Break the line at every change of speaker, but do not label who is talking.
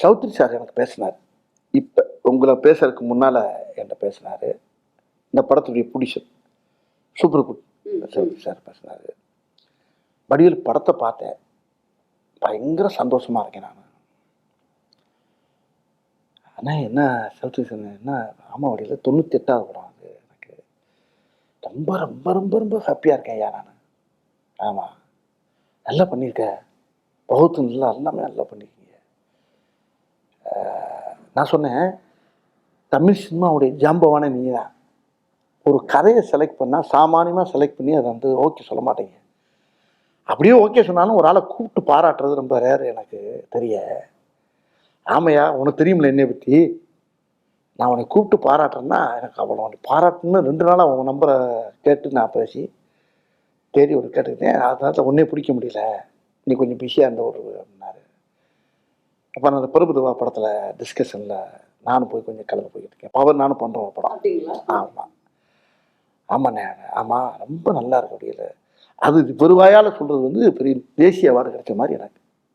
Chowdhury sir எனக்கு பேசினார். இப்போ உங்களை பேசுறதுக்கு முன்னால் என்கிட்ட பேசினார். இந்த படத்துடைய producer super good Chowdary sir பேசினார். வடிவேல் படத்தை பார்த்தேன், பயங்கர சந்தோஷமாக இருக்கேன் நான். ஆனால் என்ன சௌத்ரி சார் என்ன, ஆமாம் வடிவேல் 98வது படம் அது. எனக்கு ரொம்ப ரொம்ப ரொம்ப ரொம்ப ஹாப்பியாக இருக்கேன் ஐயா நான். ஆமாம், நல்லா பண்ணியிருக்க, பகுத்து நல்லா எல்லாமே நல்லா பண்ணியிருக்கீங்க. நான் சொன்னேன், தமிழ் சினிமாவுடைய ஜாம்பவானே நீ தான். ஒரு கதையை செலக்ட் பண்ணால் சாமானியமாக செலக்ட் பண்ணி அதை வந்து ஓகே சொல்ல மாட்டேங்க. அப்படியே ஓகே சொன்னாலும் ஒரு ஆளை கூப்பிட்டு பாராட்டுறது ரொம்ப ரேர் எனக்கு தெரிய. ஆமையா, உனக்கு தெரியுமில்ல என்னை பற்றி, நான் உன்னை கூப்பிட்டு பாராட்டுறேன்னா எனக்கு அவ்வளோ உன்னை பாராட்டணுன்னு 2 நாளாக உங்கள் நம்பரை கேட்டு நான் பேசி தேடி ஒரு கேட்டுக்கிட்டேன். அதனால உன்னே பிடிக்க முடியல, நீ கொஞ்சம் பிஸியாக இருந்த ஒரு அப்படின்னாரு. அப்போ நான் அந்த பிரபுதேவா படத்தில் டிஸ்கஷனில் நானும் போய் கொஞ்சம் கலந்து போய்கிட்டு இருக்கேன். பவர் நானும் பண்ணுறோம் ஒரு படம். ஆமாம் ஆமாண்ணே, ஆமாம் ரொம்ப நல்லா இருக்கு அப்படியில். அது வெறுவாயால் சொல்கிறது வந்து பெரிய தேசிய அவார்டு கிடைச்ச மாதிரி எனக்கு.